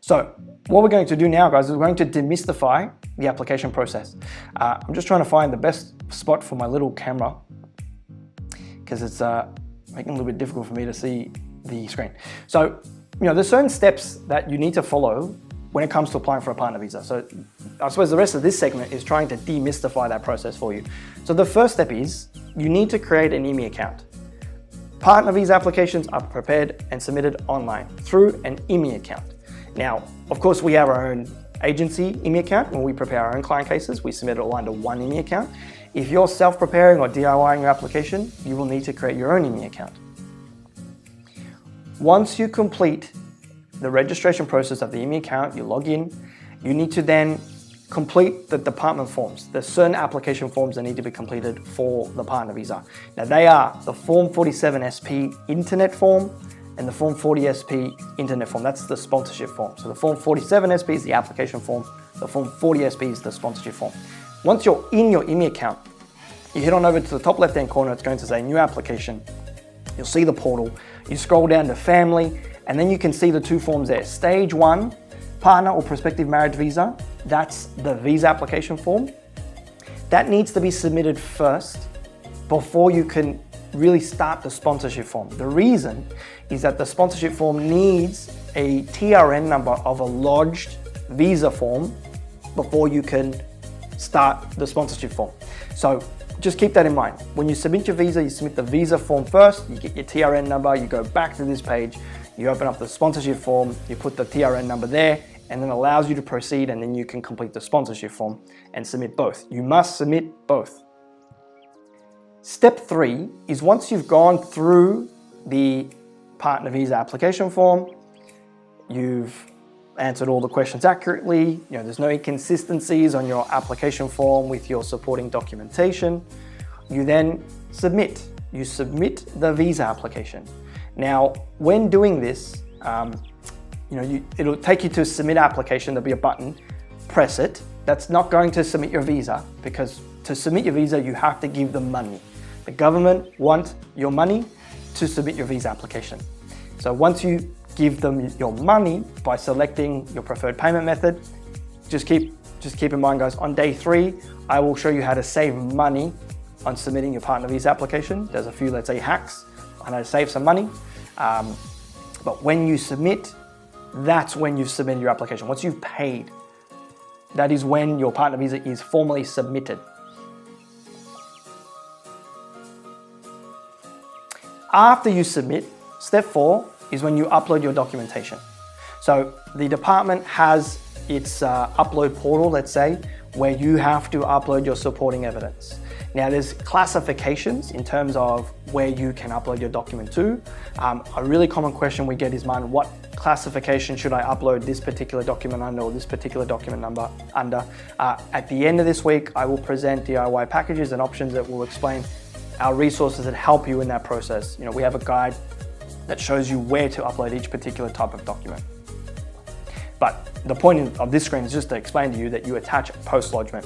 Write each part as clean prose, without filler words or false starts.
So what we're going to do now, guys, is we're going to demystify the application process. I'm just trying to find the best spot for my little camera because it's making it a little bit difficult for me to see the screen. So, there's certain steps that you need to follow when it comes to applying for a partner visa. So I suppose the rest of this segment is trying to demystify that process for you. So the first step is you need to create an IMI account. Partner visa applications are prepared and submitted online through an IMI account. Now, of course, we have our own agency IMI account. When we prepare our own client cases, we submit it all under one IMI account. If you're self-preparing or DIYing your application, you will need to create your own IMI account. Once you complete the registration process of the IMI account, you log in, you need to then complete the department forms. There's certain application forms that need to be completed for the partner visa. Now they are the Form 47 SP internet form and the Form 40 SP internet form. That's the sponsorship form. So the Form 47 SP is the application form, the Form 40 SP is the sponsorship form. Once you're in your IMI account, you head on over to the top left-hand corner, it's going to say new application. You'll see the portal, you scroll down to family, and then you can see the two forms there. Stage 1, partner or prospective marriage visa, that's the visa application form. That needs to be submitted first before you can really start the sponsorship form. The reason is that the sponsorship form needs a TRN number of a lodged visa form before you can start the sponsorship form. So just keep that in mind. When you submit your visa, you submit the visa form first, you get your TRN number, you go back to this page, you open up the sponsorship form, you put the TRN number there, and then allows you to proceed, and then you can complete the sponsorship form and submit both. You must submit both. Step 3 is once you've gone through the partner visa application form, you've answered all the questions accurately, there's no inconsistencies on your application form with your supporting documentation, you then submit. You submit the visa application. Now, when doing this, it'll take you to submit application, there'll be a button, press it. That's not going to submit your visa because to submit your visa, you have to give them money. The government want your money to submit your visa application. So once you give them your money by selecting your preferred payment method, just keep in mind, guys, on day 3, I will show you how to save money on submitting your partner visa application. There's a few, let's say, hacks on how to save some money. But when you submit, that's when you've submitted your application. Once you've paid, that is when your partner visa is formally submitted. After you submit, step 4 is when you upload your documentation. So the department has its upload portal, let's say, where you have to upload your supporting evidence. Now there's classifications in terms of where you can upload your document to. A really common question we get is, man, what classification should I upload this particular document under or this particular document number under? At the end of this week, I will present DIY packages and options that will explain our resources that help you in that process. We have a guide that shows you where to upload each particular type of document. But the point of this screen is just to explain to you that you attach post-lodgement.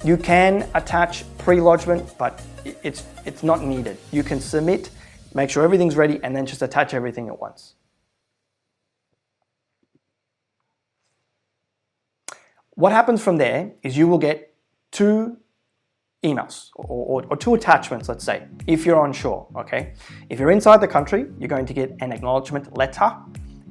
You can attach pre-lodgement, but it's not needed. You can submit, make sure everything's ready, and then just attach everything at once. What happens from there is you will get 2 emails or 2 attachments, let's say, if you're onshore, okay? If you're inside the country, you're going to get an acknowledgement letter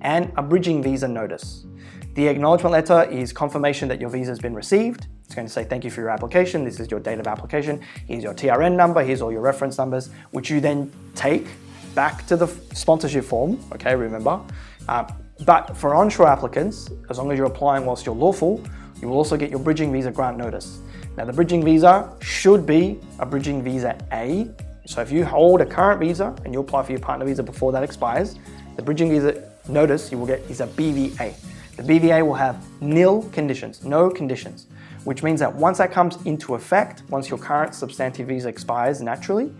and a bridging visa notice. The acknowledgement letter is confirmation that your visa has been received. It's going to say, thank you for your application. This is your date of application. Here's your TRN number. Here's all your reference numbers, which you then take back to the sponsorship form, okay, remember. But for onshore applicants, as long as you're applying whilst you're lawful, you will also get your bridging visa grant notice. Now the bridging visa should be a bridging visa A. So if you hold a current visa and you apply for your partner visa before that expires, the bridging visa notice you will get is a BVA. The BVA will have nil conditions, no conditions, which means that once that comes into effect, once your current substantive visa expires naturally,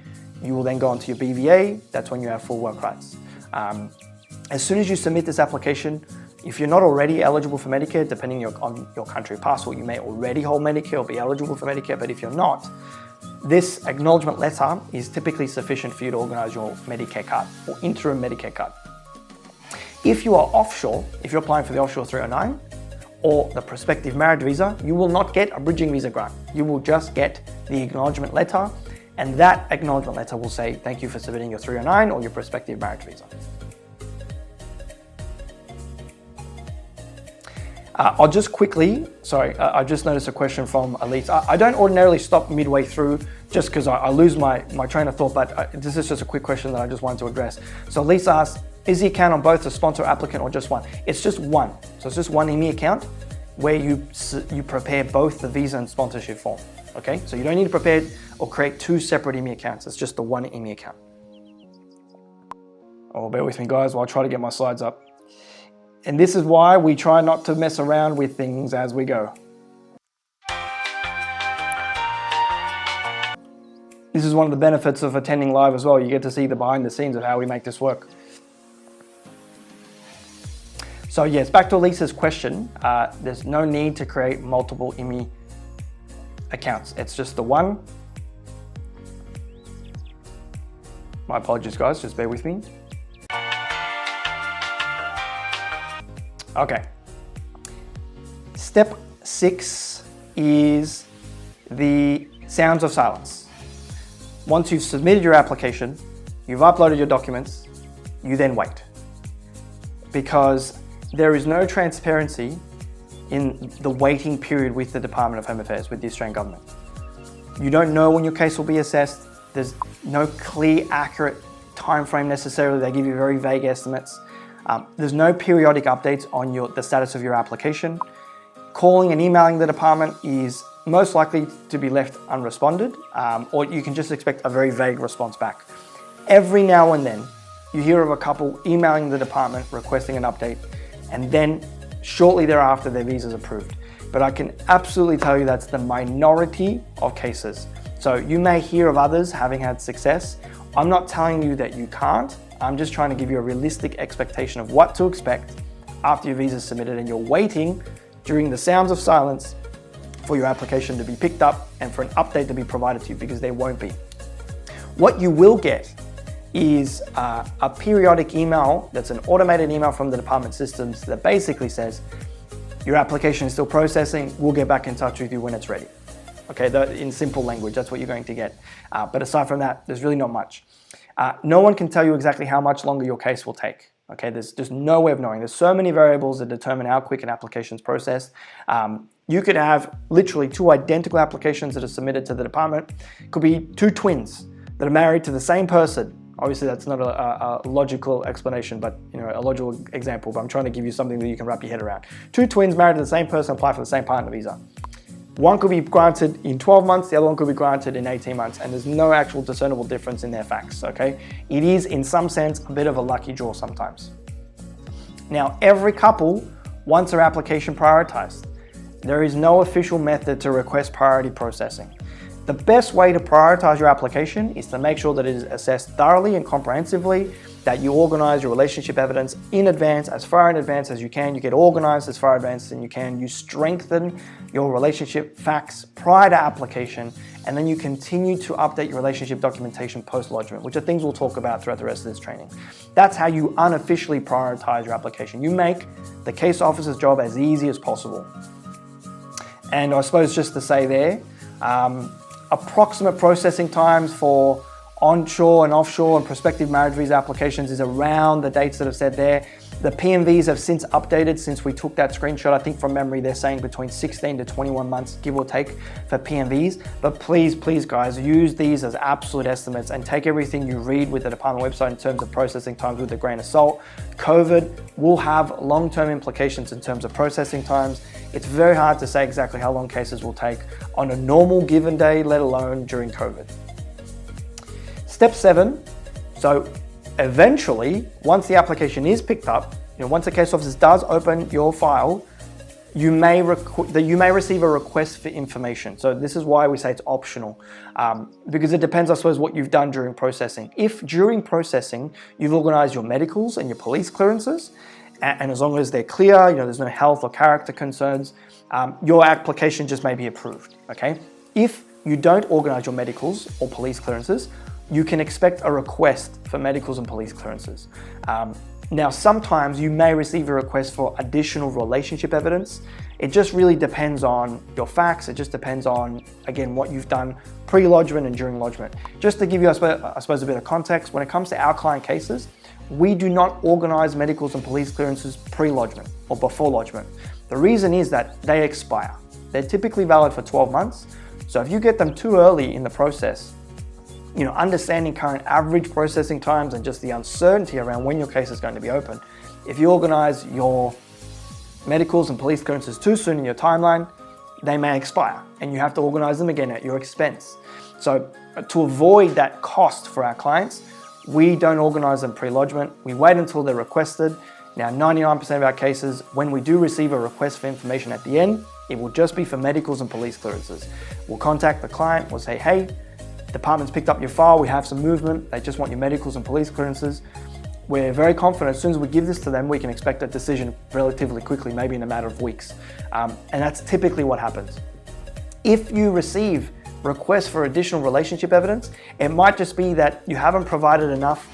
you will then go on to your BVA. That's when you have full work rights. As soon as you submit this application, if you're not already eligible for Medicare, depending on your country passport, you may already hold Medicare or be eligible for Medicare, but if you're not, this acknowledgement letter is typically sufficient for you to organize your Medicare card or interim Medicare card. If you are offshore, if you're applying for the Offshore 309 or the prospective marriage visa, you will not get a bridging visa grant. You will just get the acknowledgement letter, and that acknowledgement letter will say, thank you for submitting your 309 or your prospective marriage visa. I'll just quickly, I just noticed a question from Elise. I don't ordinarily stop midway through just because I lose my train of thought, but this is just a quick question that I just wanted to address. So Elise asked, is the account on both the sponsor applicant or just one? It's just one. So it's just one IMI account where you prepare both the visa and sponsorship form, okay? So you don't need to prepare or create two separate IMI accounts. It's just the one IMI account. Oh, bear with me guys while I try to get my slides up. And this is why we try not to mess around with things as we go. This is one of the benefits of attending live as well. You get to see the behind the scenes of how we make this work. So yes, back to Lisa's question, there's no need to create multiple IMI accounts. It's just the one. My apologies guys, just bear with me. Okay. Step 6 is the sounds of silence. Once you've submitted your application, you've uploaded your documents, you then wait. Because there is no transparency in the waiting period with the Department of Home Affairs, with the Australian government. You don't know when your case will be assessed. There's no clear, accurate time frame necessarily. They give you very vague estimates. There's no periodic updates on the status of your application. Calling and emailing the department is most likely to be left unresponded, or you can just expect a very vague response back. Every now and then, you hear of a couple emailing the department requesting an update, and then shortly thereafter their visa is approved. But I can absolutely tell you that's the minority of cases. So you may hear of others having had success. I'm not telling you that you can't. I'm just trying to give you a realistic expectation of what to expect after your visa is submitted and you're waiting during the sounds of silence for your application to be picked up and for an update to be provided to you, because there won't be. What you will get is a periodic email that's an automated email from the department systems that basically says, your application is still processing, we'll get back in touch with you when it's ready. Okay, in simple language, that's what you're going to get. But aside from that, there's really not much. No one can tell you exactly how much longer your case will take. Okay, there's just no way of knowing. There's so many variables that determine how quick an application is processed. You could have literally two identical applications that are submitted to the department. It could be two twins that are married to the same person. Obviously, that's not a logical explanation, but a logical example. But I'm trying to give you something that you can wrap your head around. Two twins married to the same person apply for the same partner visa. One could be granted in 12 months, the other one could be granted in 18 months, and there's no actual discernible difference in their facts, okay? It is, in some sense, a bit of a lucky draw sometimes. Now, every couple wants their application prioritized. There is no official method to request priority processing. The best way to prioritize your application is to make sure that it is assessed thoroughly and comprehensively, that you organize your relationship evidence in advance, as far in advance as you can. You get organized as far in advance as you can. You strengthen your relationship facts prior to application, and then you continue to update your relationship documentation post-lodgement, which are things we'll talk about throughout the rest of this training. That's how you unofficially prioritize your application. You make the case officer's job as easy as possible. And I suppose just to say there, approximate processing times for onshore and offshore and prospective marriage visa applications is around the dates that I've said there. The PMVs have since updated since we took that screenshot. I think from memory, they're saying between 16 to 21 months, give or take, for PMVs. But please, please guys, use these as absolute estimates and take everything you read with the department website in terms of processing times with a grain of salt. COVID will have long-term implications in terms of processing times. It's very hard to say exactly how long cases will take on a normal given day, let alone during COVID. Step 7, so eventually, once the application is picked up, once the case officer does open your file, you may receive a request for information. So this is why we say it's optional, because it depends, I suppose, what you've done during processing. If during processing, you've organized your medicals and your police clearances, and as long as they're clear, there's no health or character concerns, your application just may be approved, okay? If you don't organize your medicals or police clearances, you can expect a request for medicals and police clearances. Now, sometimes you may receive a request for additional relationship evidence. It just really depends on your facts. It just depends on, again, what you've done pre-lodgement and during lodgement. Just to give you, I suppose, a bit of context, when it comes to our client cases, we do not organize medicals and police clearances pre-lodgement or before lodgement. The reason is that they expire. They're typically valid for 12 months. So if you get them too early in the process, understanding current average processing times and just the uncertainty around when your case is going to be open, if you organize your medicals and police clearances too soon in your timeline, they may expire and you have to organize them again at your expense. So to avoid that cost for our clients, we don't organize them pre-lodgement. We wait until they're requested. Now, 99% of our cases, when we do receive a request for information at the end, it will just be for medicals and police clearances. We'll contact the client, we'll say, hey, department's picked up your file, we have some movement, they just want your medicals and police clearances. We're very confident as soon as we give this to them, we can expect a decision relatively quickly, maybe in a matter of weeks. And that's typically what happens. If you receive requests for additional relationship evidence, it might just be that you haven't provided enough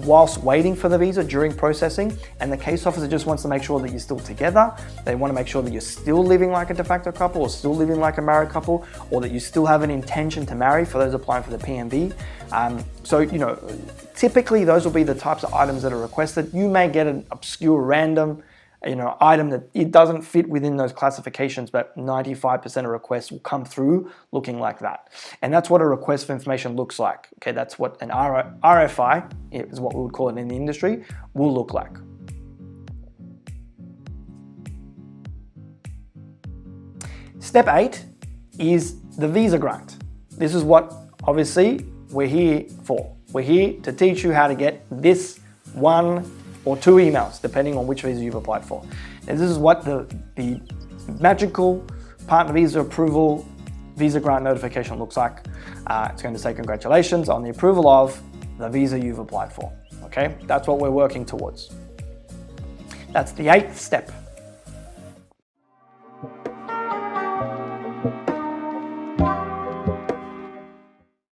whilst waiting for the visa during processing, and the case officer just wants to make sure that you're still together. They want to make sure that you're still living like a de facto couple or still living like a married couple, or that you still have an intention to marry for those applying for the PMV. So, typically those will be the types of items that are requested. You may get an obscure random item that it doesn't fit within those classifications, but 95% of requests will come through looking like that. And that's what a request for information looks like. Okay, that's what an RFI, is what we would call it in the industry, will look like. Step 8 is the visa grant. This is what, obviously, we're here for. We're here to teach you how to get this one or 2 emails, depending on which visa you've applied for. And this is what the magical partner visa approval visa grant notification looks like. It's going to say congratulations on the approval of the visa you've applied for. Okay, that's what we're working towards. That's the 8th step.